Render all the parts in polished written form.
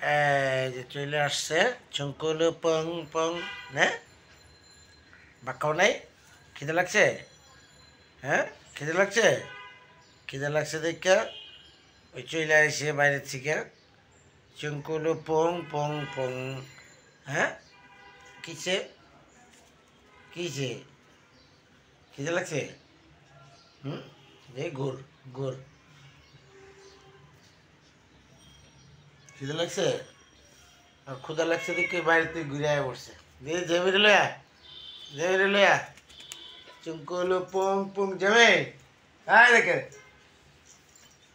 এই যে চলে আসছে চুঙ্কুলু পং পং না বাক্কাও নাই খিদে লাগছে হ্যাঁ খিদে লাগছে দেখা ওই চলে আসছে বাইরের থেকে চুঙ্কুলু পং পং পং হ্যাঁ কিসে কিসে খিদে লাগছে যে ঘুর ঘুর খিদে লাগছে আর ক্ষুদা লাগছে দেখে বাইরে তুই ঘুরে আয় পড়ছে দিয়ে জেমিরে লয়া চুঙ্কুলু পং পং জমে আয় দেখে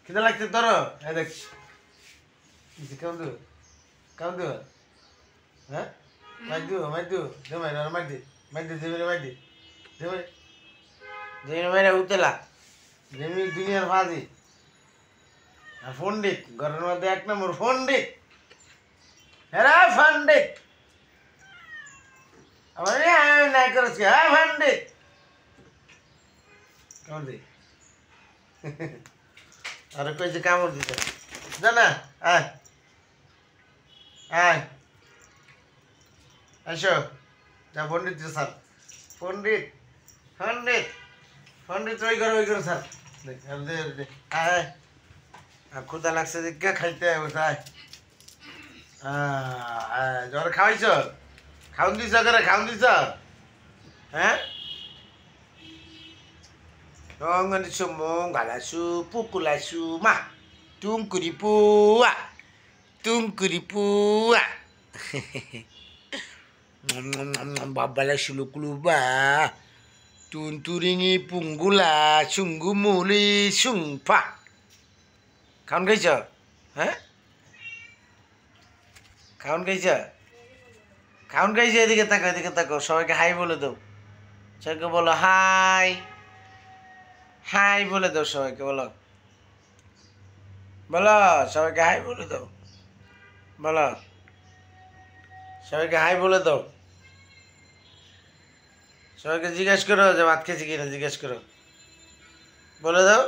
খিদে লাগছে তোর দেখ কেমন দু হ্যাঁ মাইদু জমাই না মাইদি জেমিরে মেরে উতেলা জেমি দুনিয়ার ভাজি আর পণ্ডিত ঘরের মধ্যে 1 নম্বর পণ্ডিত হ্যাঁ পণ্ডিত আমার নাই করেছি হ্যাঁ পণ্ডিত কেমন দি আরে কইছে কামড় দিতে জানা আয় আয় আসো যা পণ্ডিত স্যার পণ্ডিত পণ্ডিত পণ্ডিত ওই করে স্যার আয় ক্ষুদা লাগছে দেখে খাইতে বসায় জ্বর খাওয়াইছ খাউন দিছ করে খাউন দিছ হ্যাঁ রঙনি সুমং গালাসু পুকুলাসু মা টুংকুরি পুয়া babala sulukuluba tunturingi punggula sunggu muli sungpa খাউন খাইছ হ্যাঁ খাউন খাইছে এদিকে তাকাও সবাইকে হাই বলে দাও সবাইকে বলো হাই হাই বলে দাও সবাইকে বলো সবাইকে হাই বলে দাও সবাইকে হাই বলে দাও সবাইকে জিজ্ঞেস করো যে ভাত খেয়েছি কিনা জিজ্ঞেস করো বলে দাও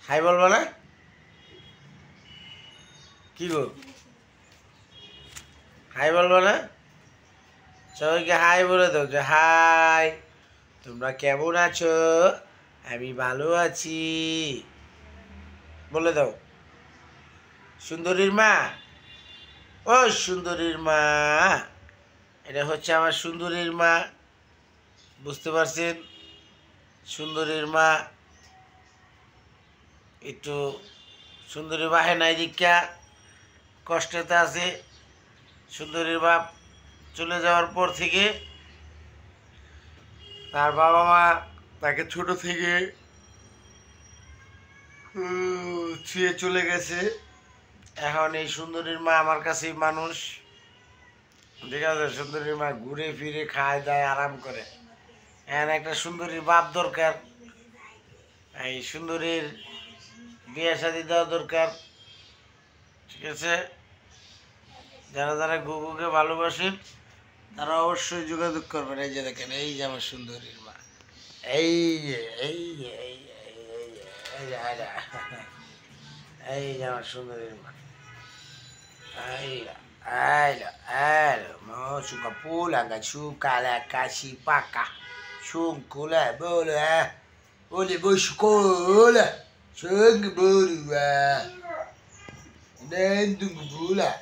হাই বলবো না কি গো হাই বলবো না সবাইকে হাই বলে দাও যে হাই তোমরা কেমন আছো আমি ভালো আছি বলে দাও সুন্দরীর মা ও সুন্দরীর মা এটা হচ্ছে আমার সুন্দরীর মা বুঝতে পারছেন সুন্দরীর মা একটু সুন্দরী বাহে নাই দীক্ষা কষ্টেতে আছে সুন্দরীর বাপ চলে যাওয়ার পর থেকে তার বাবা মা তাকে ছোট থেকে ছুঁয়ে চলে গেছে এখন এই সুন্দরীর মা আমার কাছেই মানুষ ঠিক আছে সুন্দরীর মা ঘুরে ফিরে খায় দায় আরাম করে এখন একটা সুন্দরীর বাপ দরকার এই সুন্দরীর বিয়ে শাদি দেওয়া দরকার ঠিক আছে যারা গুগুকে ভালোবাসেন তারা অবশ্যই যোগাযোগ করবেন এই যে দেখেন এই যে আমার সুন্দরীর মা এই যে আমার সুন্দরীর মা suka pulang kan suka lah kasih pakah sungkulah boleh boleh bersekolah sungguh boleh dan tunggu pula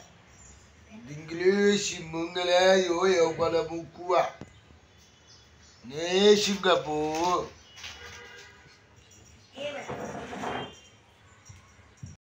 English mengalah yo ya pada buku ni Singapura